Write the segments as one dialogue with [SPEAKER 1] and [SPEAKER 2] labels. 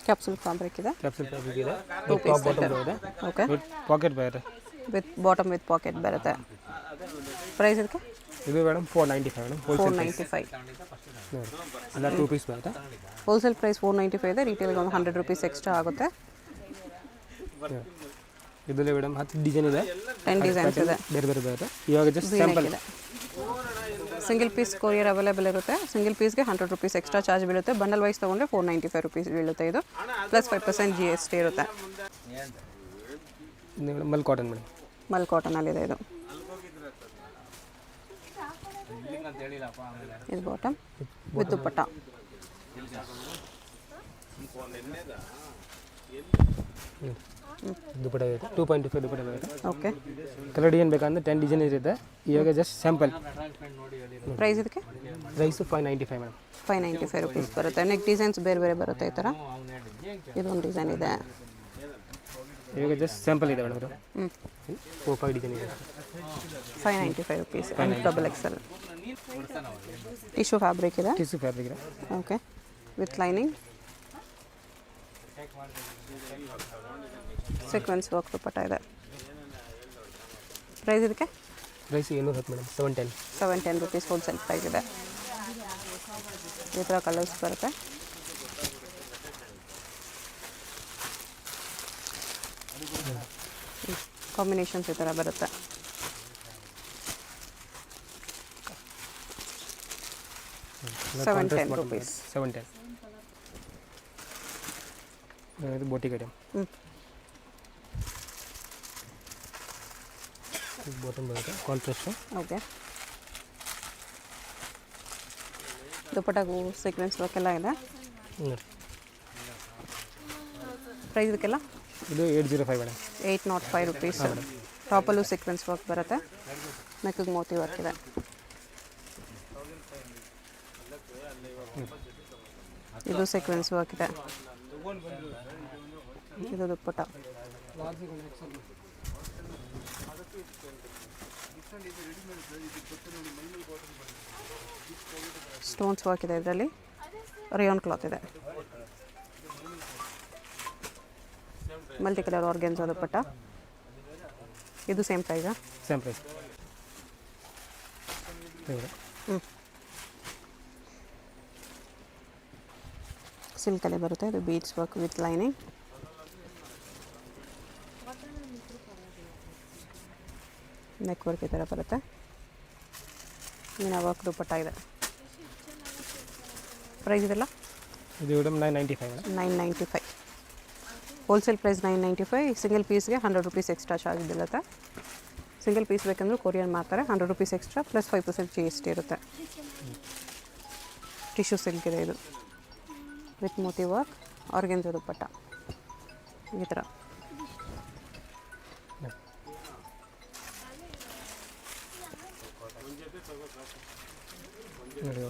[SPEAKER 1] Capsule fabric ಇದೆ.
[SPEAKER 2] Capsule fabric ಇದೆ.
[SPEAKER 1] Two piece
[SPEAKER 2] bottom ಇದೆ.
[SPEAKER 1] ಓಕೆ.
[SPEAKER 2] ವಿತ್ ಪಾಕೆಟ್ ಬರುತ್ತೆ.
[SPEAKER 1] ವಿತ್ ಬಾಟಮ್ ವಿತ್ ಪಾಕೆಟ್ ಬರುತ್ತೆ. ಪ್ರೈಸ್ ಇದಕ್ಕೆ
[SPEAKER 2] ಇದು ಮೇಡಮ್ 495 ಮೇಡಮ್.
[SPEAKER 1] 495
[SPEAKER 2] ಎಲ್ಲ 2 ಪೀಸ್ ಬರುತ್ತೆ.
[SPEAKER 1] ಹೋಲ್ಸೇಲ್ ಪ್ರೈಸ್ 495 ಇದೆ. ರಿಟೇಲ್ಗೆ ಒಂದು 100 ರೂಪೀಸ್ ಎಕ್ಸ್ಟ್ರಾ ಆಗುತ್ತೆ.
[SPEAKER 2] ಇದರಲ್ಲಿ ಮೇಡಮ್ 10 ಡಿಸೈನ್ ಇದೆ.
[SPEAKER 1] 10 ಡಿಸೈನ್ಸ್ ಇದೆ.
[SPEAKER 2] ಬೇರೆ ಬೇರೆ ಬರುತ್ತೆ. ಇವಾಗ ಜಸ್ಟ್ ಸ್ಯಾಂಪಲ್
[SPEAKER 1] ಇದೆ. ಸಿಂಗಲ್ ಪೀಸ್ ಕೊರಿಯರ್ ಅವೈಲೇಬಲ್ ಇರುತ್ತೆ. ಸಿಂಗಲ್ ಪೀಸ್ಗೆ 100 ರೂಪೀಸ್ ಎಕ್ಸ್ಟ್ರಾ ಚಾರ್ಜ್ ಬೀಳುತ್ತೆ. ಬಂಡಲ್ ವೈಸ್ ತೊಗೊಂಡ್ರೆ 495 ರೂಪೀಸ್ ಬೀಳುತ್ತೆ. ಇದು ಪ್ಲಸ್ 5% GST ಇರುತ್ತೆ.
[SPEAKER 2] ಮಲ್ ಕಾಟನ್ ಮೇಡಮ್.
[SPEAKER 1] ಮಲ್ ಕಾಟನಲ್ಲಿದೆ ಇದು. ಇದು ಬಾಟಮ್ ವಿತ್ ದುಪ್ಪಟ್ಟ.
[SPEAKER 2] ದುಪ್ಪಟ್ಟ ಇದೆ. 2.25 ದುಪ್ಪಟ್ಟ ಬರುತ್ತೆ.
[SPEAKER 1] ಓಕೆ.
[SPEAKER 2] ಕಲರ್ ಡಿಸೈನ್ ಬೇಕಂದ್ರೆ 10 ಡಿಸೈನ್ ಇರುತ್ತೆ. ಇವಾಗ ಜಸ್ಟ್ ಸ್ಯಾಂಪಲ್.
[SPEAKER 1] ಪ್ರೈಸ್ ಇದಕ್ಕೆ
[SPEAKER 2] ಪ್ರೈಸ್ 595 ಮೇಡಮ್.
[SPEAKER 1] 595 ರೂಪೀಸ್ ಬರುತ್ತೆ. ನೆಕ್ ಡಿಸೈನ್ಸ್ ಬೇರೆ ಬೇರೆ ಬರುತ್ತೆ. ಈ ಥರ ಇದೊಂದು ಡಿಸೈನ್ ಇದೆ.
[SPEAKER 2] ಇವಾಗ ಜಸ್ಟ್ ಸ್ಯಾಂಪಲ್ ಇದೆ ಮೇಡಮ್. 4-5 ಡಿಸೈನ್ ಇದೆ.
[SPEAKER 1] 595 rupees. Double excel tissue fabric ಇದೆ.
[SPEAKER 2] ಟಿಶ್ಯೂ ಫ್ಯಾಬ್ರಿಕ್ ಇದೆ.
[SPEAKER 1] Okay. With lining sequence work dupatta ಇದೆ. ಪ್ರೈಸ್ ಇದಕ್ಕೆ
[SPEAKER 2] price 710 madam.
[SPEAKER 1] 710 rupees wholesale price ಇದೆ. ಈ ಥರ ಕಲರ್ಸ್ ಬರುತ್ತೆ. ಕಾಂಬಿನೇಷನ್ಸ್ ಈ ಥರ ಬರುತ್ತೆ. $710 ರೂಪೀಸ್.
[SPEAKER 2] 710. ಇದು ಬೋಟಿಕ್ ಐಟಮ್. ಬಾಟಮ್ ಬರುತ್ತೆ ಕಾಂಟ್ರಾಸ್ಟ್.
[SPEAKER 1] ಓಕೆ. ದುಪ್ಪಟ್ಟಾಗೂ ಸೀಕ್ವೆನ್ಸ್ ವರ್ಕ್ ಎಲ್ಲ ಇದೆ. ಪ್ರೈಸ್ ಇದಕ್ಕೆಲ್ಲ
[SPEAKER 2] ಇದು 805 ಮೇಡಮ್.
[SPEAKER 1] 805 ರೂಪೀಸ್. ಟಾಪಲ್ಲೂ ಸೀಕ್ವೆನ್ಸ್ ವರ್ಕ್ ಬರುತ್ತೆ. ನೆಕ್ಕಿಗೆ ಮೋತಿ ವರ್ಕ್ ಇದೆ. ಇದು ಸೀಕ್ವೆನ್ಸ್ ವರ್ಕ್ ಇದೆ. ಇದು ದುಪ್ಪಟ್ಟ. ಸ್ಟೋನ್ಸ್ ವರ್ಕ್ ಇದೆ. ಇದರಲ್ಲಿ ರೇಯಾನ್ ಕ್ಲಾತ್ ಇದೆ. Multi colour organza dupatta. ಇದು ಸೇಮ್ ಪ್ರೈಸಾ?
[SPEAKER 2] Same price.
[SPEAKER 1] ಸಿಲ್ಕಲ್ಲಿ ಬರುತ್ತೆ. ಇದು beads work with lining. Neck work ಈ ಥರ ಬರುತ್ತೆ. ಮೀನಾ ವರ್ಕ್ ದುಪ್ಪಟ್ಟ ಇದೆ. ಪ್ರೈಸ್ ಇದೆಲ್ಲ
[SPEAKER 2] ಇದು madam 995 madam.
[SPEAKER 1] 995. Wholesale price 995. Single ಪೀಸ್ಗೆ 100 ರೂಪೀಸ್ ಎಕ್ಸ್ಟ್ರಾ ಚಾರ್ಜ್ ಬೀಳುತ್ತೆ. ಸಿಂಗಲ್ ಪೀಸ್ ಬೇಕಂದ್ರೂ ಕೊರಿಯರ್ ಮಾಡ್ತಾರೆ. 100 ರೂಪೀಸ್ ಎಕ್ಸ್ಟ್ರಾ ಪ್ಲಸ್ 5% GST ಇರುತ್ತೆ. ಟಿಶ್ಯೂ ಸಿಲ್ಕ್ ಇದೆ ಇದು ವಿತ್ ಮೋತಿ ವರ್ಕ್ ಆರ್ಗೆನ್ಸಾ ದುಪ್ಪಟ್ಟ ಈ ಥರ.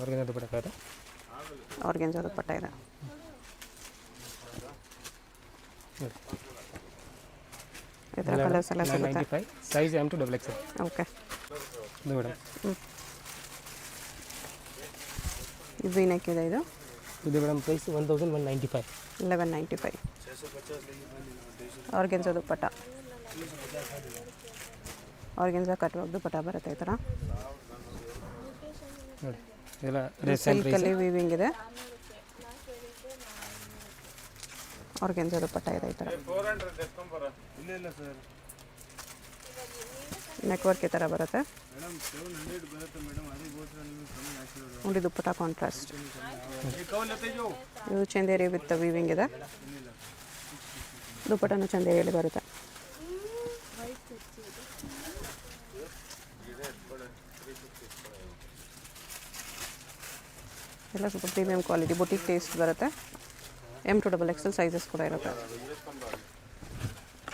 [SPEAKER 2] ಆರ್ಗೆನ್ಸಾ ದುಪ್ಪಟ್ಟ ಇದೆ.
[SPEAKER 1] ಆರ್ಗೆನ್ಸಾ ದುಪ್ಪಟ್ಟ ಇದೆ. ಈ ಥರ ಕಲರ್ಸ್ ಎಲ್ಲ ಸಿಗುತ್ತೆ.
[SPEAKER 2] 995 size M to XXL.
[SPEAKER 1] Okay.
[SPEAKER 2] ಇದು ಮೇಡಮ್.
[SPEAKER 1] ಇದು ನೆಕ್ ಇದೆ.
[SPEAKER 2] ಇದು ಮೇಡಮ್ ಪ್ರೈಸ್ 1195.
[SPEAKER 1] 1195. ಆರ್ಗೆನ್ಸಾ ದುಪ್ಪಟ್ಟ. ಆರ್ಗೆನ್ಸಾ ಕಟ್ ವರ್ಕ್ ದುಪ್ಪಟ್ಟ ಬರುತ್ತೆ ಈ ಥರ.
[SPEAKER 2] ನೋಡಿ ಇದೆಲ್ಲ
[SPEAKER 1] ಸಿಲ್ಕಲ್ಲಿ ವೀವಿಂಗ್ ಇದೆ. ಆರ್ಗೆನ್ಸಾ ದುಪ್ಪಟ್ಟ ಇದೆ ಈ ಥರ. ನೆಕ್ ವರ್ಕ್ ಈ ಥರ ಬರುತ್ತೆ. ನೋಡಿ ದುಪ್ಪಟ್ಟ ಕಾಂಟ್ರಾಸ್ಟ್. ಇದು ಚಂದೇರಿ ವಿತ್ ವೀವಿಂಗ್ ಇದೆ. ದುಪ್ಪಟ್ಟನು ಚಂದೇರಿಯಲ್ಲಿ ಬರುತ್ತೆ. ಎಲ್ಲ ಸ್ವಲ್ಪ ಪ್ರೀಮಿಯಂ ಕ್ವಾಲಿಟಿ ಬುಟಿಕ್ ಟೇಸ್ಟ್ ಬರುತ್ತೆ. M to XXL ಸೈಜಸ್ ಕೂಡ ಇರುತ್ತೆ.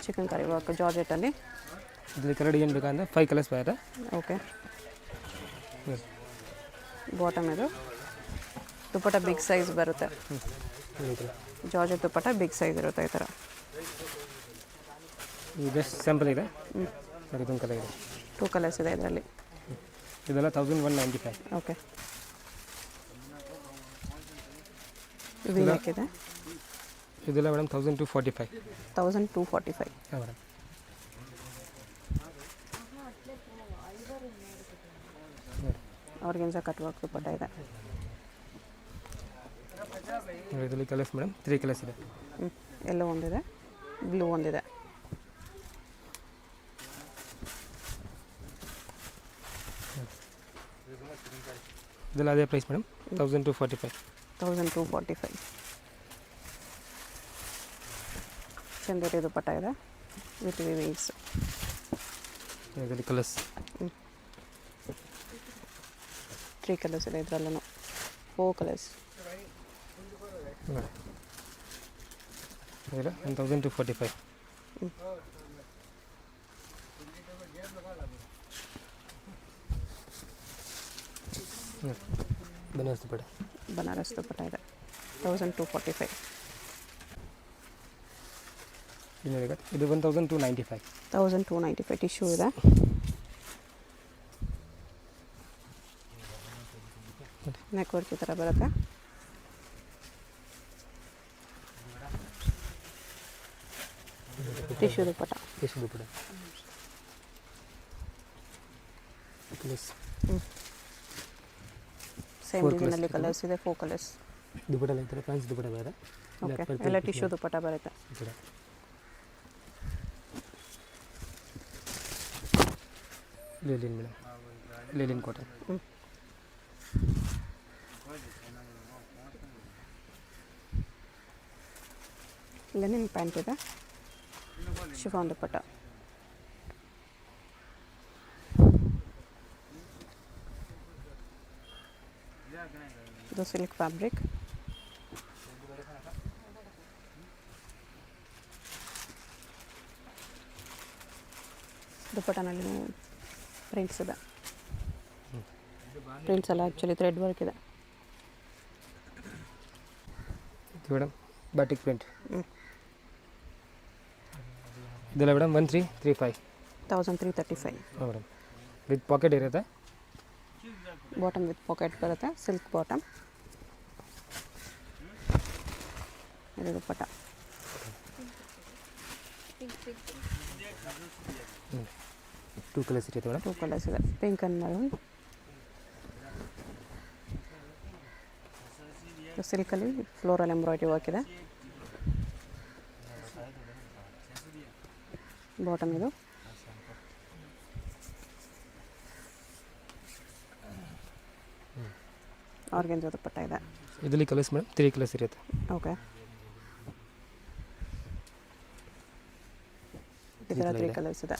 [SPEAKER 1] ಚಿಕನ್ ಕರಿ ವರ್ಕ್ ಜಾರ್ಜೆಟಲ್ಲಿ.
[SPEAKER 2] ಇದರಲ್ಲಿ ಕಲರ್ ಏನು ಬೇಕಂದ್ರೆ 5 ಕಲರ್ಸ್ ಬರುತ್ತೆ.
[SPEAKER 1] ಓಕೆ. ಬಾಟಮ್ ಇದು ದುಪ್ಪಟ್ಟ ಬಿಗ್ ಸೈಜ್ ಬರುತ್ತೆ. ಜಾರ್ಜೆಟ್ ದುಪ್ಪಟ್ಟ ಬಿಗ್ ಸೈಜ್ ಇರುತ್ತೆ ಈ ಥರ.
[SPEAKER 2] ಇದು ಸ್ಯಾಂಪಲ್ ಇದೆ. ಇದೊಂದು ಕಲರ್ ಇದೆ.
[SPEAKER 1] 2 ಕಲರ್ಸ್ ಇದೆ ಇದರಲ್ಲಿ.
[SPEAKER 2] ಇದೆಲ್ಲ 1195.
[SPEAKER 1] ಓಕೆ. ವಿ ನೆಕ್ ಇದೆ.
[SPEAKER 2] ಇದೆಲ್ಲ ಮೇಡಮ್ 1245.
[SPEAKER 1] 1245.
[SPEAKER 2] ಹಾಂ madam.
[SPEAKER 1] Organza cut work dupatta ಇದೆ.
[SPEAKER 2] ಇದರಲ್ಲಿ ಕಲರ್ಸ್ ಮೇಡಮ್ 3 ಕಲರ್ಸ್ ಇದೆ.
[SPEAKER 1] ಎಲ್ಲೋ ಒಂದಿದೆ, ಬ್ಲೂ ಒಂದಿದೆ.
[SPEAKER 2] ಇದೆಲ್ಲ ಅದೇ ಪ್ರೈಸ್ ಮೇಡಮ್ 1245.
[SPEAKER 1] 1245. ಚಂದೇರಿ ದುಪಟ್ಟ ಇದೆ ವಿತ್ ವಿವಿಂಗ್ಸ್.
[SPEAKER 2] ಇದರಲ್ಲಿ ಕಲರ್ಸ್
[SPEAKER 1] 3 ಕಲರ್ಸ್ ಇದೆ ಇದರಲ್ಲೂ. 4 ಕಲರ್ಸ್.
[SPEAKER 2] ಇದೆಲ್ಲ 1245. ಬನಾರಸ್ ದುಪಟ್ಟ.
[SPEAKER 1] ಬನಾರಸ್ ದುಪಟ್ಟ ಇದೆ 1245.
[SPEAKER 2] ಇದು 1295.
[SPEAKER 1] 1295 ಟಿಶ್ಯೂ ಇದೆ. ನೆಕ್ ವರ್ಕ್ ಈ ಥರ ಬರುತ್ತೆ. Tissue dupatta.
[SPEAKER 2] Tissue dupatta.
[SPEAKER 1] Same ಡಿಸೈನಲ್ಲಿ ಕಲರ್ಸ್ ಇದೆ. 4 ಕಲರ್ಸ್.
[SPEAKER 2] ದುಪಟ್ಟ ಈ ಥರ ಫ್ಯಾನ್ಸಿ ದುಪಟ್ಟ ಬೇರೆ.
[SPEAKER 1] ಓಕೆ, ಎಲ್ಲ ಟಿಶ್ಯೂ ದುಪಟ್ಟ ಬರುತ್ತೆ.
[SPEAKER 2] Linen madam, linen cotton.
[SPEAKER 1] Linen pant ಇದೆ. ಶಿಫಾನ್ ದುಪಟ್ಟ. ಇದು ಸಿಲ್ಕ್ ಫ್ಯಾಬ್ರಿಕ್. ದುಪಟ್ಟನಲ್ಲಿ ಪ್ರಿಂಟ್ಸ್ ಇದೆ. ಪ್ರಿಂಟ್ಸ್ ಎಲ್ಲ ಆ್ಯಕ್ಚುಲಿ ಥ್ರೆಡ್ ವರ್ಕ್ ಇದೆ.
[SPEAKER 2] Madam batik print. ಇದೆಲ್ಲ ಮೇಡಮ್ 1335.
[SPEAKER 1] 1335.
[SPEAKER 2] ಹಾಂ ಮೇಡಮ್. ವಿತ್ ಪಾಕೆಟ್ ಇರುತ್ತೆ.
[SPEAKER 1] ಬಾಟಮ್ ವಿತ್ ಪಾಕೆಟ್ ಬರುತ್ತೆ. Silk bottom. ಇದು ದುಪಟ್ಟ.
[SPEAKER 2] ಟೂ ಕಲರ್ಸ್ ಇರುತ್ತೆ ಮೇಡಮ್.
[SPEAKER 1] 2 ಕಲರ್ಸ್ ಇದೆ, ಪಿಂಕ್ ಆ್ಯಂಡ್ ಮರೂನ್. ಸಿಲ್ಕಲ್ಲಿ ಫ್ಲೋರಲ್ ಎಂಬ್ರಾಯ್ಡ್ರಿ ವರ್ಕ್ ಇದೆ. ಬಾಟಮ್ ಇದು. ಆರ್ಗೆನ್ಸಾ ದುಪಟ್ಟ ಇದೆ.
[SPEAKER 2] ಇದರಲ್ಲಿ ಕಲರ್ಸ್ ಮೇಡಮ್ 3 ಕಲರ್ಸ್ ಇರುತ್ತೆ.
[SPEAKER 1] ಓಕೆ, ಇದರ 3 ಕಲರ್ಸ್ ಇದೆ.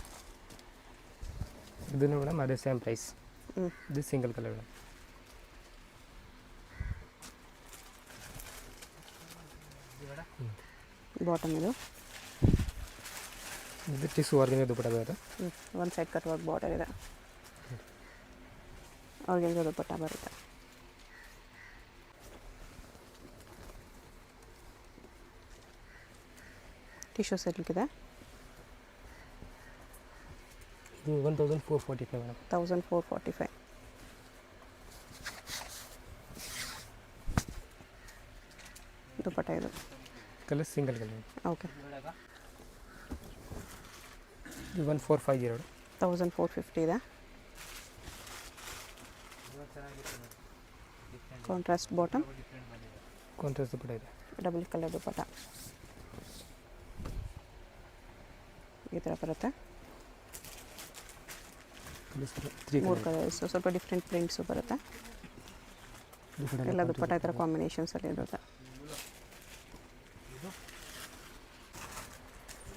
[SPEAKER 2] ಇದನ್ನು ಮೇಡಮ್ ಅದೇ ಸೇಮ್ ಪ್ರೈಸ್. ಇದು ಸಿಂಗಲ್ ಕಲರ್ ಮೇಡಮ್.
[SPEAKER 1] ಬಾಟಮ್ ಇದು.
[SPEAKER 2] ಇದು ಟಿಶ್ಯೂ ಆರ್ಗೆನ್ಸಾ ದುಪಟ್ಟ ಬರುತ್ತೆ.
[SPEAKER 1] ಒಂದು ಸೈಡ್ ಕಟ್ ವರ್ಕ್ ಬಾರ್ಡರ್ ಇದೆ. ಆರ್ಗೆನ್ಸಾ ದುಪಟ್ಟ ಬರುತ್ತೆ. ಟಿಶ್ಯೂ ಸಿಲ್ಕ್ ಇದೆ.
[SPEAKER 2] ಇದು 1445 ಮೇಡಮ್.
[SPEAKER 1] 1445. ದುಪಟ್ಟ ಇದು.
[SPEAKER 2] Colour single colour.
[SPEAKER 1] ಓಕೆ,
[SPEAKER 2] ಇದು 1450.
[SPEAKER 1] 1450 ಇದೆ. ಕಾಂಟ್ರಾಸ್ಟ್ ಬಾಟಮ್,
[SPEAKER 2] ಕಾಂಟ್ರಾಸ್ಟ್ ದುಪಟ್ಟ ಇದೆ.
[SPEAKER 1] ಡಬಲ್ ಕಲರ್ ದುಪಟ್ಟ ಈ ಥರ ಬರುತ್ತೆ. 3 ಕಲರ್ಸ್, ಸ್ವಲ್ಪ ಡಿಫ್ರೆಂಟ್ ಪ್ರಿಂಟ್ಸು ಬರುತ್ತೆ. ಎಲ್ಲ ದುಪಟ್ಟ ಈ ಥರ ಕಾಂಬಿನೇಷನ್ಸಲ್ಲಿ ಇರುತ್ತೆ.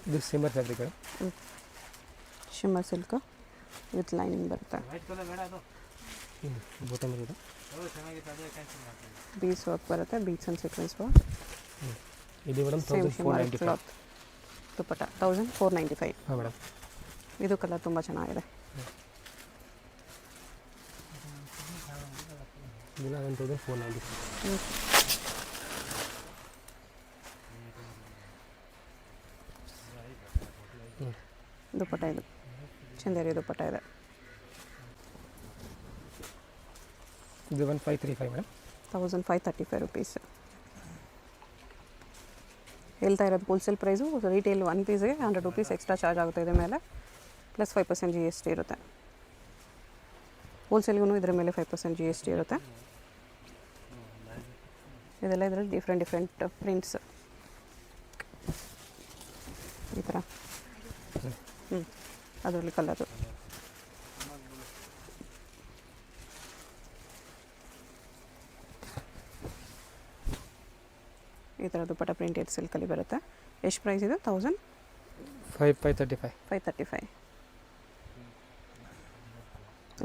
[SPEAKER 2] ಇದು ಸಿಮ್ಮರ್ fabric.
[SPEAKER 1] Shimmer silk with lining ಬರುತ್ತೆ.
[SPEAKER 2] ಬಾಟಮ್ ಇದೆ.
[SPEAKER 1] ಬೀಡ್ಸ್ ವರ್ಕ್ ಬರುತ್ತೆ, ಬೀಡ್ಸ್ ಆ್ಯಂಡ್ ಸೀಕ್ವೆನ್ಸ್ ವರ್ಕ್.
[SPEAKER 2] ಇದು madam
[SPEAKER 1] same shimmer
[SPEAKER 2] 1495.
[SPEAKER 1] Cloth dupatta 1495.
[SPEAKER 2] ಹಾಂ ಮೇಡಮ್.
[SPEAKER 1] ಇದು ಕಲರ್ ತುಂಬ ಚೆನ್ನಾಗಿದೆ.
[SPEAKER 2] ಇದೆಲ್ಲ 1495.
[SPEAKER 1] ದುಪಟ್ಟ ಇದು ಚಂದೇರಿ ದುಪಟ್ಟ ಇದೆ.
[SPEAKER 2] ಇದು 1535 ಮೇಡಮ್.
[SPEAKER 1] 1535 rupees. ಹೇಳ್ತಾ ಇರೋದು wholesale price, retail 1 ಪೀಸ್ಗೆ 100 rupees extra charge ಆಗುತ್ತೆ ಇದ್ರ ಮೇಲೆ, ಪ್ಲಸ್ 5% GST ಇರುತ್ತೆ. ಹೋಲ್ಸೇಲ್ಗೂ ಇದ್ರ ಮೇಲೆ 5% GST ಇರುತ್ತೆ. ಇದೆಲ್ಲ ಇದರಲ್ಲಿ ಡಿಫ್ರೆಂಟ್ ಪ್ರಿಂಟ್ಸ್ ಈ ಥರ. ಅದರಲ್ಲಿ ಕಲರು. ಈ ಥರ ದುಪ್ಪಟ್ಟ ಪ್ರಿಂಟೆಡ್ ಸಿಲ್ಕಲ್ಲಿ ಬರುತ್ತೆ. ಎಷ್ಟು ಪ್ರೈಸ್ ಇದು? 535.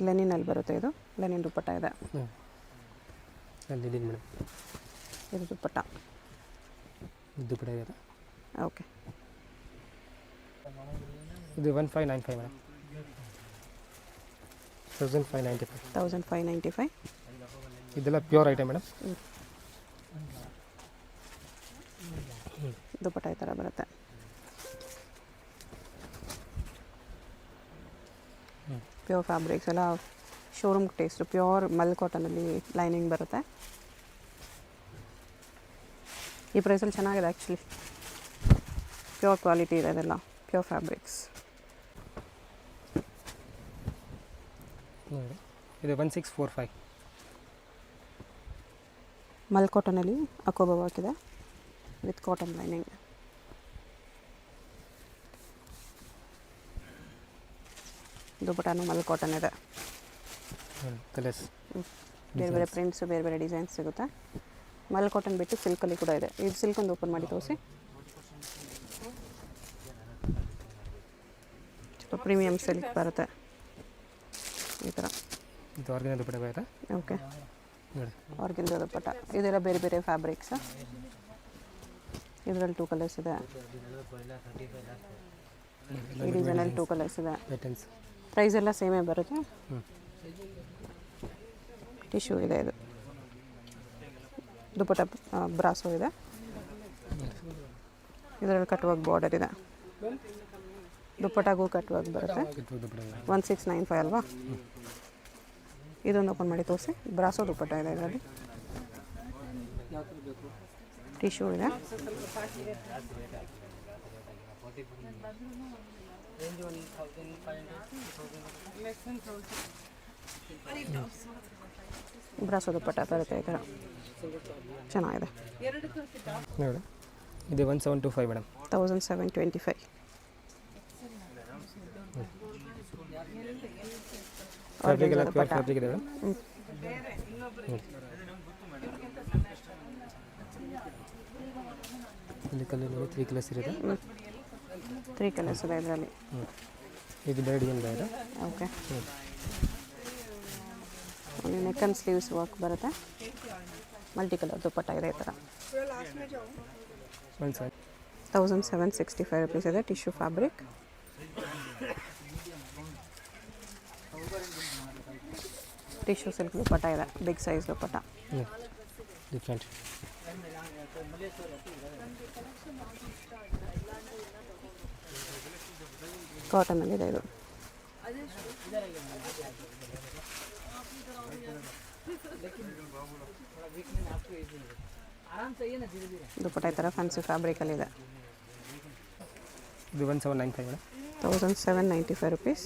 [SPEAKER 1] ಲೆನಿನಲ್ಲಿ ಬರುತ್ತೆ ಇದು. ಲೆನಿನ್ ದುಪ್ಪಟ್ಟ ಇದೆ. ಇದು ದುಪ್ಪಟ್ಟ
[SPEAKER 2] ಇದೆ.
[SPEAKER 1] ಓಕೆ.
[SPEAKER 2] ಇದು 1595 ಮೇಡಮ್.
[SPEAKER 1] 1595.
[SPEAKER 2] ಇದೆಲ್ಲ ಪ್ಯೂರ್ ಐಟಮ್ ಮೇಡಮ್.
[SPEAKER 1] ದುಪ್ಪಟ್ಟ ಈ ಥರ ಬರುತ್ತೆ. ಪ್ಯೂರ್ ಫ್ಯಾಬ್ರಿಕ್ಸ್ ಎಲ್ಲ ಶೋರೂಮ್ ಟೇಸ್ಟ್. ಪ್ಯೂರ್ ಮಲ್ ಕಾಟನಲ್ಲಿ ಲೈನಿಂಗ್ ಬರುತ್ತೆ. ಈ ಪ್ರೈಸಲ್ಲಿ ಚೆನ್ನಾಗಿದೆ ಆ್ಯಕ್ಚುಲಿ. ಪ್ಯೂರ್ ಕ್ವಾಲಿಟಿ ಇದೆ ಇದೆಲ್ಲ, ಪ್ಯೂರ್ ಫ್ಯಾಬ್ರಿಕ್ಸ್.
[SPEAKER 2] ಇದು 1645.
[SPEAKER 1] ಮಲ್ ಕಾಟನಲ್ಲಿ ಅಕೋಬ ಹಾಕಿದೆ with cotton lining. ದುಪ್ಪಟ್ಟನು Mal cotton ಇದೆ.
[SPEAKER 2] ಕಲರ್ಸ್
[SPEAKER 1] ಬೇರೆ ಬೇರೆ ಪ್ರಿಂಟ್ಸು, ಬೇರೆ ಬೇರೆ ಡಿಸೈನ್ಸ್ ಸಿಗುತ್ತೆ. ಮಲ್ ಕಾಟನ್ ಬಿಟ್ಟು ಸಿಲ್ಕಲ್ಲಿ ಕೂಡ ಇದೆ. ಇದು ಸಿಲ್ಕ್ ಒಂದು ಓಪನ್ ಮಾಡಿ ತೋರಿಸಿ. ಸ್ವಲ್ಪ ಪ್ರೀಮಿಯಮ್ ಸಿಲ್ಕ್ ಬರುತ್ತೆ ಈ ಥರ.
[SPEAKER 2] ಇದು ಆರ್ಗನೈಸ್ ದುಪ್ಪಟ್ಟ ಬರುತ್ತೆ.
[SPEAKER 1] ಓಕೆ. ಆರ್ಗನೈಸ್ ದುಪ್ಪಟ್ಟ. ಇದೆಲ್ಲ ಬೇರೆ ಬೇರೆ ಫ್ಯಾಬ್ರಿಕ್ಸ್. ಇದರಲ್ಲಿ 2 ಕಲರ್ಸ್ ಇದೆ. ಈ ಡಿಸೈನಲ್ಲಿ 2 ಕಲರ್ಸ್ ಇದೆ. ಪ್ರೈಸ್ ಎಲ್ಲ ಸೇಮೇ ಬರುತ್ತೆ. ಟಿಶ್ಯೂ ಇದೆ. ಇದು ದುಪ್ಪಟ್ಟ ಬ್ರಾಸೋ ಇದೆ. ಇದರಲ್ಲಿ ಕಟ್ವರ್ಕ್ ಬಾರ್ಡರ್ ಇದೆ. ದುಪ್ಪಟ್ಟಾಗೂ ಕಟ್ವರ್ಕ್ ಬರುತ್ತೆ. 1695 ಅಲ್ವಾ? ಇದೊಂದು ಓಪನ್ ಮಾಡಿ ತೋರಿಸಿ. ಬ್ರಾಸೋ ದುಪ್ಪಟ್ಟ ಇದೆ ಇದರಲ್ಲಿ. ಟಿಶ್ಯೂ ಇದೆ. ಬ್ರಾಸೋ ದುಪ್ಪಟ್ಟ ಬರುತ್ತೆ ಈ ಥರ. ಚೆನ್ನಾಗಿದೆ.
[SPEAKER 2] ನೋಡಿ, ಇದು 1725 ಮೇಡಮ್.
[SPEAKER 1] 1725.
[SPEAKER 2] ಫ್ಯಾಬ್ರಿಕ್ ಎಲ್ಲ ಪ್ಯೂರ್ ಫ್ಯಾಬ್ರಿಕ್ ಇದೆ ಮೇಡಮ್. ಇಲ್ಲಿ ಕಲರ್ 3 ಕಲರ್ಸ್ ಇರುತ್ತೆ.
[SPEAKER 1] 3 ಕಲರ್ಸ್ ಇದೆ ಇದರಲ್ಲಿ.
[SPEAKER 2] ಇದು ಬೇರೆ ಡಿಸೈನ್ ಇದೆ.
[SPEAKER 1] Okay. Neck and sleeves work ಬರುತ್ತೆ. ಮಲ್ಟಿ ಕಲರ್ ದುಪ್ಪಟ್ಟ ಇದೆ ಈ ಥರ. 1765 ರುಪೀಸ್ ಇದೆ. Tissue fabric. ಟಿಶ್ಯೂ ಸಿಲ್ಕ್ ದುಪ್ಪಟ್ಟ ಇದೆ. ಬಿಗ್ ಸೈಜ್ ದುಪ್ಪಟ್ಟ.
[SPEAKER 2] ಡಿಫ್ರೆಂಟ್.
[SPEAKER 1] ಕಾಟನಲ್ಲಿದೆ ಇದು. ದುಪ್ಪಟ್ಟ ಈ ಥರ ಫ್ಯಾನ್ಸಿ ಫ್ಯಾಬ್ರಿಕಲ್ಲಿದೆ.
[SPEAKER 2] ಇದು 1795 ಮೇಡಮ್.
[SPEAKER 1] 1795 ರುಪೀಸ್.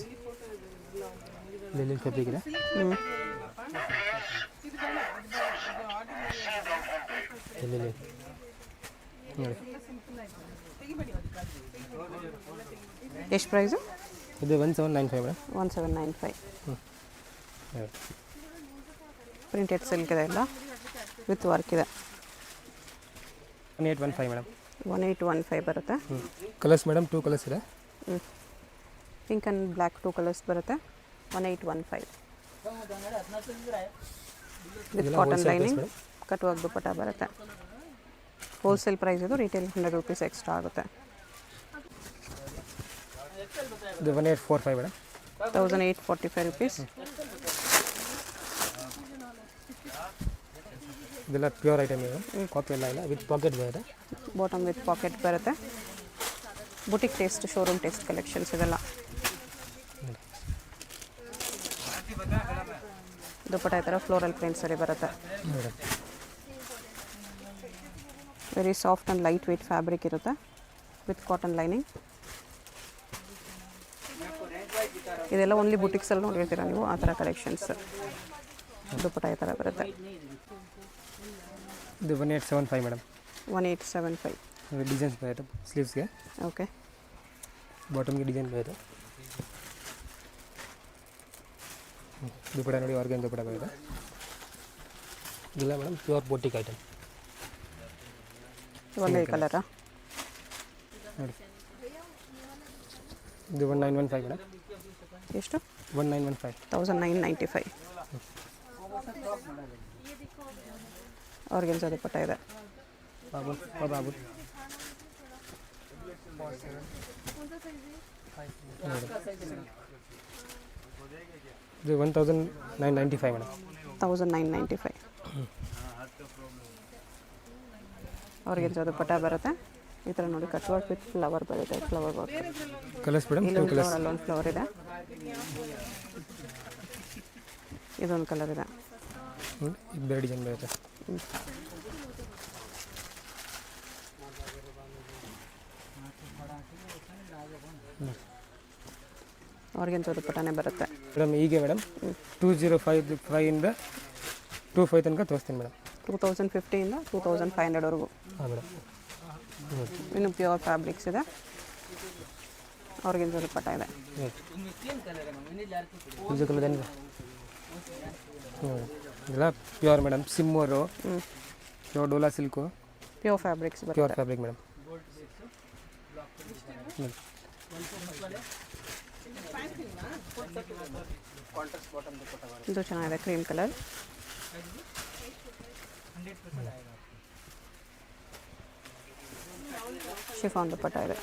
[SPEAKER 2] ಲಿಲಿನ್ ಫ್ಯಾಬ್ರಿಕ್ ಇದೆ. ಲಿಲಿನ್ ನೋಡಿ.
[SPEAKER 1] ಎಷ್ಟು ಪ್ರೈಸು?
[SPEAKER 2] ಇದು 1795 ಮೇಡಮ್.
[SPEAKER 1] 1795. ಪ್ರಿಂಟೆಡ್ ಸಿಲ್ಕ್ ಇದೆ ಎಲ್ಲ ವಿತ್ ವರ್ಕ್ ಇದೆ.
[SPEAKER 2] 1815 ಮೇಡಮ್.
[SPEAKER 1] 1815 ಬರುತ್ತೆ.
[SPEAKER 2] ಕಲರ್ಸ್ ಮೇಡಮ್ 2 ಕಲರ್ಸ್ ಇದೆ.
[SPEAKER 1] ಪಿಂಕ್ ಆ್ಯಂಡ್ ಬ್ಲ್ಯಾಕ್ 2 ಕಲರ್ಸ್ ಬರುತ್ತೆ. 1815 with cotton lining. Cut work dupatta ಬರುತ್ತೆ. ಹೋಲ್ಸೇಲ್ ಪ್ರೈಸ್ ಇದು. ರಿಟೇಲ್ 100 ರುಪೀಸ್ ಎಕ್ಸ್ಟ್ರಾ ಆಗುತ್ತೆ.
[SPEAKER 2] ಇದು 1845 ಮೇಡಮ್.
[SPEAKER 1] 1845 ರುಪೀಸ್.
[SPEAKER 2] ಇದೆಲ್ಲ ಪ್ಯೂರ್ ಐಟಮ್ ಇದೆ. ಕಾಪಿ ಎಲ್ಲ ಇಲ್ಲ. ವಿತ್ ಪಾಕೆಟ್ ಬರುತ್ತೆ.
[SPEAKER 1] ಬಾಟಮ್ ವಿತ್ ಪಾಕೆಟ್ ಬರುತ್ತೆ. Boutique taste, showroom taste collections ಇದೆಲ್ಲ. ದುಪ್ಪಟ್ಟ ಈ ಥರ ಫ್ಲೋರಲ್ ಪ್ರಿಂಟ್ಸಲ್ಲಿ ಬರುತ್ತೆ. Very soft and lightweight fabric ಇರುತ್ತೆ ವಿತ್ ಕಾಟನ್ ಲೈನಿಂಗ್. ಇದೆಲ್ಲ ಓನ್ಲಿ ಬುಟಿಕ್ಸಲ್ಲಿ ನೋಡಿರ್ತೀರ ನೀವು ಆ ಥರ ಕಲೆಕ್ಷನ್ಸ್. ದುಪ್ಪಟ್ಟ ಈ ಥರ ಬರುತ್ತೆ.
[SPEAKER 2] ಇದು 1875 ಮೇಡಮ್.
[SPEAKER 1] 1875.
[SPEAKER 2] ಡಿಸೈನ್ಸ್ ಬರುತ್ತೆ ಸ್ಲೀವ್ಸ್ಗೆ.
[SPEAKER 1] ಓಕೆ.
[SPEAKER 2] ಬಾಟಮ್ಗೆ ಡಿಸೈನ್ ಬರುತ್ತೆ. ದುಪ್ಪಟ್ಟ ನೋಡಿ ಆರ್ಗನ್ ದುಪ್ಪಟ್ಟ ಬರುತ್ತೆ. ಇಲ್ಲ ಮೇಡಮ್ ಪ್ಯೂರ್ ಬೋಟಿಕ್ ಐಟಮ್.
[SPEAKER 1] ಒಳ್ಳೆ ಕಲರಾ
[SPEAKER 2] ನೋಡಿ. ಇದು 1915 ಮೇಡಮ್.
[SPEAKER 1] ಎಷ್ಟು?
[SPEAKER 2] 1915.
[SPEAKER 1] 1995. ಆರ್ಗನ್ಸಾ ದುಪ್ಪಟ್ಟ ಇದೆ.
[SPEAKER 2] ಬಾಬು ಬಾಬು ಇದು 1995 ಮೇಡಮ್.
[SPEAKER 1] 1995. ಆರ್ಗನ್ಸಾ ದುಪ್ಪಟ್ಟ ಬರುತ್ತೆ. ಈ ಥರ ನೋಡಿ ಕಟ್ ವರ್ಕ್ ವಿತ್ ಫ್ಲವರ್ ಬರುತ್ತೆ. Flower work
[SPEAKER 2] colours madam.
[SPEAKER 1] ಇಲ್ಲೊಂದು ಫ್ಲವರ್ ಅಲ್ಲೊಂದು ಫ್ಲವರ್ ಇದೆ. ಇದೊಂದು ಕಲರ್ ಇದೆ.
[SPEAKER 2] ಬೇರೆ ಡಿಸೈನ್ ಬರುತ್ತೆ.
[SPEAKER 1] ಆರ್ಗನ್ಸಾ ದುಪ್ಪಟ್ಟನೇ ಬರುತ್ತೆ
[SPEAKER 2] ಮೇಡಮ್. ಹೀಗೆ ಮೇಡಮ್ 2055 ಇಂದ 25 ತನಕ ತೋರಿಸ್ತೀನಿ ಮೇಡಮ್.
[SPEAKER 1] 2050 ಇಂದ 2500ವರೆಗೂ.
[SPEAKER 2] ಹಾಂ ಮೇಡಮ್.
[SPEAKER 1] ಇನ್ನು ಪ್ಯೂರ್ ಫ್ಯಾಬ್ರಿಕ್ಸ್ ಇದೆ. ಆರ್ಗನ್ಸಾ ದುಪ್ಪಟ್ಟ ಇದೆ.
[SPEAKER 2] ಇದೆಲ್ಲ pure madam. Shimmer pure dola silk.
[SPEAKER 1] Pure fabrics
[SPEAKER 2] pure
[SPEAKER 1] ಬರುತ್ತೆ.
[SPEAKER 2] Fabric madam.
[SPEAKER 1] ಇದು ಚೆನ್ನಾಗಿದೆ ಕ್ರೀಮ್ ಕಲರ್. ಶಿಫಾನ್ ದುಪ್ಪಟ್ಟ ಇದೆ.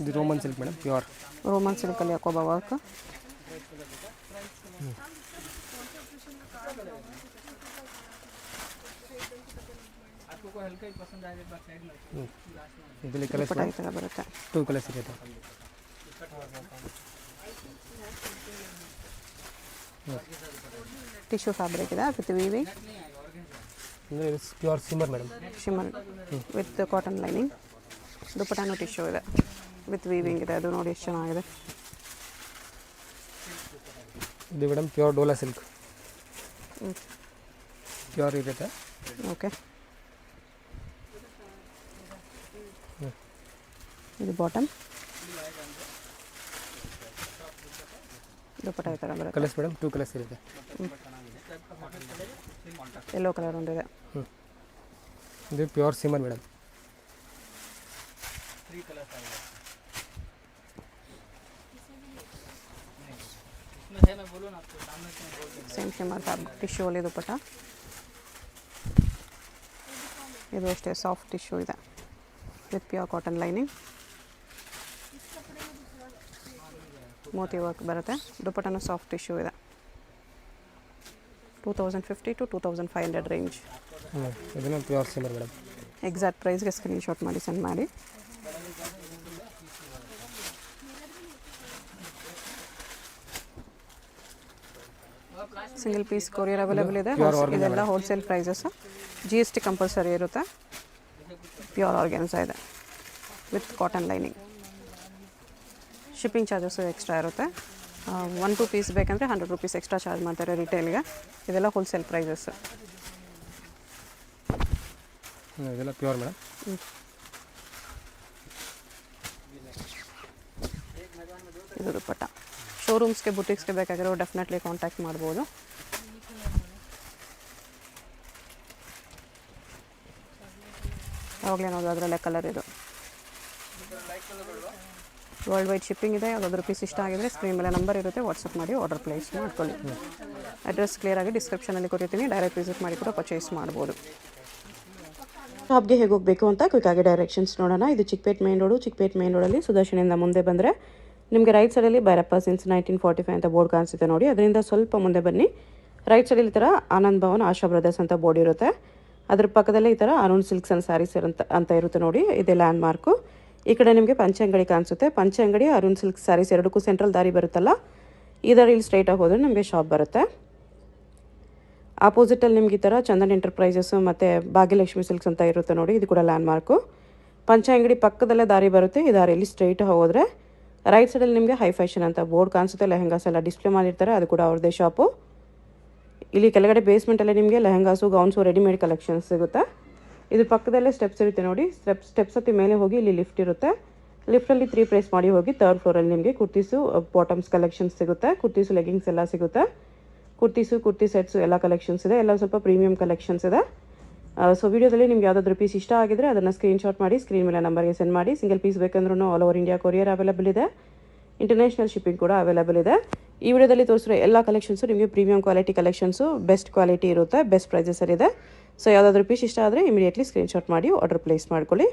[SPEAKER 2] ಇದು Roman silk madam. Pure
[SPEAKER 1] Roman ಸಿಲ್ಕಲ್ಲಿ ಯಾಕೋಬ ವರ್ಕ್.
[SPEAKER 2] ಇದರಲ್ಲಿ ಕಲರ್ಸ್
[SPEAKER 1] ದುಪ್ಪಟ್ಟ ಈ ಥರ ಬರುತ್ತೆ.
[SPEAKER 2] 2 ಕಲರ್ಸ್ ಇರುತ್ತೆ.
[SPEAKER 1] ಟಿಶ್ಯೂ ಫ್ಯಾಬ್ರಿಕ್ ಇದೆ with weaving.
[SPEAKER 2] Pure shimmer madam.
[SPEAKER 1] Shimmer with cotton lining. ದುಪ್ಪಟ್ಟನೂ ಟಿಶ್ಯೂ ಇದೆ ವಿತ್ ವೀವಿಂಗ್ ಇದೆ. ಅದು ನೋಡಿ ಎಷ್ಟು ಚೆನ್ನಾಗಿದೆ.
[SPEAKER 2] ಇದು madam pure dola silk. Pure ಇರುತ್ತೆ.
[SPEAKER 1] ಓಕೆ. ಇದು ಬಾಟಮ್. ದುಪ್ಪಟ್ಟ ಈ ಥರ ಬರುತ್ತೆ.
[SPEAKER 2] ಕಲರ್ಸ್ ಮೇಡಮ್ 2 ಕಲರ್ಸ್ ಇರುತ್ತೆ.
[SPEAKER 1] ಯೆಲ್ಲೋ ಕಲರ್ ಒಂದಿದೆ.
[SPEAKER 2] ಇದು pure shimmer madam.
[SPEAKER 1] Same shimmer fabric tissue ಅಲ್ಲಿ ದುಪ್ಪಟ್ಟ. ಇದು ಅಷ್ಟೇ ಸಾಫ್ಟ್ ಟಿಶ್ಯೂ ಇದೆ with pure cotton lining. Moti work ಬರುತ್ತೆ. ದುಪ್ಪಟ್ಟನೂ ಸಾಫ್ಟ್ ಟಿಶ್ಯೂ ಇದೆ. 2050 to 2500 ರೇಂಜ್.
[SPEAKER 2] ಇದನ್ನು ಪ್ಯೂರ್ ಸಿಮ್ಮರ್ ಮೇಡಮ್.
[SPEAKER 1] ಎಕ್ಸಾಕ್ಟ್ ಪ್ರೈಸ್ಗೆ ಸ್ಕ್ರೀನ್ಶಾಟ್ ಮಾಡಿ ಸೆಂಡ್ ಮಾಡಿ. ಸಿಂಗಲ್ ಪೀಸ್ ಕೊರಿಯರ್ ಅವೈಲೇಬಲ್ ಇದೆ. ಇದೆಲ್ಲ ಹೋಲ್ಸೇಲ್ ಪ್ರೈಸಸ್. GST ಕಂಪಲ್ಸರಿ ಇರುತ್ತೆ. ಪ್ಯೂರ್ ಆರ್ಗನ್ಸಾ ಇದೆ with cotton lining. Shipping charges extra ಇರುತ್ತೆ. 1-2 ಪೀಸ್ ಬೇಕಂದರೆ 100 ರೂಪೀಸ್ ಎಕ್ಸ್ಟ್ರಾ ಚಾರ್ಜ್ ಮಾಡ್ತಾರೆ ರಿಟೇಲ್ಗೆ. ಇದೆಲ್ಲ ಹೋಲ್ಸೇಲ್ ಪ್ರೈಸಸ್.
[SPEAKER 2] ಇದೆಲ್ಲ ಪ್ಯೂರ್ ಮೇಡಮ್.
[SPEAKER 1] ಇದು ದುಪ್ಪಟ್ಟ. ಶೋರೂಮ್ಸ್ಗೆ ಬುಟಿಕ್ಸ್ಗೆ ಬೇಕಾಗಿರೋ ಡೆಫಿನೆಟ್ಲಿ ಕಾಂಟ್ಯಾಕ್ಟ್ ಮಾಡ್ಬೋದು. ಯಾವಾಗಲೇ ನೋಡೋದು ಅದರಲ್ಲೇ ಕಲರ್ ಇದು. ವರ್ಲ್ಡ್ ವೈಡ್ ಶಿಪ್ಪಿಂಗ್ ಇದೆ. ಯಾವುದಾದ್ರೂ ಪೀಸ್ ಇಷ್ಟ ಆಗಿದ್ರೆ ಸ್ಕ್ರೀನ್ ಮೇಲೆ ನಂಬರ್ ಇರುತ್ತೆ, ವಾಟ್ಸಪ್ ಮಾಡಿ ಆರ್ಡರ್ ಪ್ಲೇಸ್ ಮಾಡ್ಕೊಳ್ಳಿ. ಅಡ್ರೆಸ್ ಕ್ಲಿಯರಾಗಿ ಡಿಸ್ಕ್ರಿಪ್ಷನಲ್ಲಿ ಕೊಟ್ಟಿರ್ತೀನಿ. ಡೈರೆಕ್ಟ್ ವಿಸಿಟ್ ಮಾಡಿ ಕೂಡ ಪರ್ಚೇಸ್ ಮಾಡ್ಬೋದು. ಶಾಪ್ಗೆ ಹೇಗೆ ಹೋಗಬೇಕು ಅಂತ ಕ್ವಿಕ್ಕಾಗಿ ಡೈರೆಕ್ಷನ್ಸ್ ನೋಡೋಣ. ಇದು Chickpet main road. Chickpet main ರೋಡಲ್ಲಿ ಸುದರ್ಶನಿಂದ ಮುಂದೆ ಬಂದರೆ ನಿಮಗೆ ರೈಟ್ ಸೈಡಲ್ಲಿ ಭೈರಪ್ಪ ಸಿನ್ಸ್ 1945 ಅಂತ ಬೋರ್ಡ್ ಕಾಣಿಸುತ್ತೆ ನೋಡಿ. ಅದರಿಂದ ಸ್ವಲ್ಪ ಮುಂದೆ ಬನ್ನಿ. ರೈಟ್ ಸೈಡಲ್ಲಿ ಈ ಥರ ಆನಂದ್ ಭವನ್ ಆಶಾ ಬ್ರದರ್ಸ್ ಅಂತ ಬೋರ್ಡ್ ಇರುತ್ತೆ. ಅದ್ರ ಪಕ್ಕದಲ್ಲೇ ಈ ಥರ ಅರುಣ್ ಸಿಲ್ಕ್ಸ್ ಆ್ಯಂಡ್ ಸ್ಯಾರೀಸ್ ಅಂತ ಇರುತ್ತೆ ನೋಡಿ. ಇದೇ ಲ್ಯಾಂಡ್ ಮಾರ್ಕು. ಈ ಕಡೆ ನಿಮಗೆ ಪಂಚೆ ಅಂಗಡಿ ಕಾಣಿಸುತ್ತೆ. ಪಂಚೆ ಅಂಗಡಿ ಅರುಣ್ ಸಿಲ್ಕ್ ಸ್ಯಾರೀಸ್ ಎರಡಕ್ಕೂ ಸೆಂಟ್ರಲ್ ದಾರಿ ಬರುತ್ತಲ್ಲ, ಈ ದಾರಿಲಿ ಸ್ಟ್ರೈಟಾಗಿ ಹೋದರೆ ನಮಗೆ ಶಾಪ್ ಬರುತ್ತೆ. ಆಪೋಸಿಟಲ್ಲಿ ನಿಮ್ಗೆ ಈ ಥರ ಚಂದನ್ ಎಂಟರ್ಪ್ರೈಸಸ್ಸು ಮತ್ತು ಭಾಗ್ಯಲಕ್ಷ್ಮಿ ಸಿಲ್ಕ್ಸ್ ಅಂತ ಇರುತ್ತೆ ನೋಡಿ. ಇದು ಕೂಡ ಲ್ಯಾಂಡ್ ಮಾರ್ಕು. ಪಂಚ ಅಂಗಡಿ ಪಕ್ಕದಲ್ಲೇ ದಾರಿ ಬರುತ್ತೆ. ಈ ದಾರಿಯಲ್ಲಿ ಸ್ಟ್ರೈಟ್ ಹೋದರೆ ರೈಟ್ ಸೈಡಲ್ಲಿ ನಿಮಗೆ ಹೈ ಫ್ಯಾಷನ್ ಅಂತ ಬೋರ್ಡ್ ಕಾಣಿಸುತ್ತೆ. ಲೆಹಂಗಾಸ್ ಎಲ್ಲ ಡಿಸ್ಪ್ಲೇ ಮಾಡಿರ್ತಾರೆ, ಅದು ಕೂಡ ಅವ್ರದ್ದೇ ಶಾಪು. ಇಲ್ಲಿ ಕೆಳಗಡೆ ಬೇಸ್ಮೆಂಟಲ್ಲಿ ನಿಮಗೆ ಲೆಹಂಗಾಸು, ಗೌನ್ಸು, ರೆಡಿಮೇಡ್ ಕಲೆಕ್ಷನ್ಸ್ ಸಿಗುತ್ತೆ. ಇದು ಪಕ್ಕದಲ್ಲೇ ಸ್ಟೆಪ್ಸ್ ಇರುತ್ತೆ ನೋಡಿ. ಸ್ಟೆಪ್ಸ್ ಹತ್ತಿ ಮೇಲೆ ಹೋಗಿ ಇಲ್ಲಿ ಲಿಫ್ಟ್ ಇರುತ್ತೆ. ಲಿಫ್ಟಲ್ಲಿ 3 ಪ್ರೆಸ್ ಮಾಡಿ ಹೋಗಿ 3rd ಫ್ಲೋರಲ್ಲಿ ನಿಮಗೆ ಕುರ್ತೀಸು, ಬಾಟಮ್ಸ್ ಕಲೆಕ್ಷನ್ಸ್ ಸಿಗುತ್ತೆ. ಕುರ್ತೀಸು, ಲೆಗಿಂಗ್ಸ್ ಎಲ್ಲ ಸಿಗುತ್ತೆ. ಕುರ್ತಿ ಸೆಟ್ಸು ಎಲ್ಲ ಕಲೆಕ್ಷನ್ಸ್ ಇದೆ. ಎಲ್ಲ ಸ್ವಲ್ಪ ಪ್ರೀಮಿಯಂ ಕಲೆಕ್ಷನ್ಸ್ ಇದೆ. ಸೊ ವಿಡಿಯೋದಲ್ಲಿ ನಿಮ್ಗೆ ಯಾವುದಾದ್ರೂ ಪೀಸ್ ಇಷ್ಟ ಆಗಿದ್ರೆ ಅದನ್ನು ಸ್ಕ್ರೀನ್ಶಾಟ್ ಮಾಡಿ ಸ್ಕ್ರೀನ್ ಮೇಲೆ ನಂಬರ್ಗೆ ಸೆಂಡ್ ಮಾಡಿ. ಸಿಂಗಲ್ ಪೀಸ್ ಬೇಕಂದ್ರೂ all over India courier available ಇದೆ. ಇಂಟರ್ನ್ಯಾಷನಲ್ ಶಿಪ್ಪಿಂಗ್ ಕೂಡ ಅವೈಲೇಬಲ್ ಇದೆ. ಈ ವಿಡಿಯೋದಲ್ಲಿ ತೋರಿಸಿರೋ ಎಲ್ಲ ಕಲೆಕ್ಷನ್ಸು ನಿಮಗೆ premium quality collections, best quality ಇರುತ್ತೆ, ಬೆಸ್ಟ್ ಪ್ರೈಸಸಲ್ಲಿದೆ. ಸೊ ಯಾವುದಾದ್ರೂ ಪೀಸ್ ಇಷ್ಟ ಆದರೆ ಇಮಿಡಿಯೇಟ್ಲಿ ಸ್ಕ್ರೀನ್ಶಾಟ್ ಮಾಡಿ ಆರ್ಡರ್ ಪ್ಲೇಸ್ ಮಾಡ್ಕೊಳ್ಳಿ.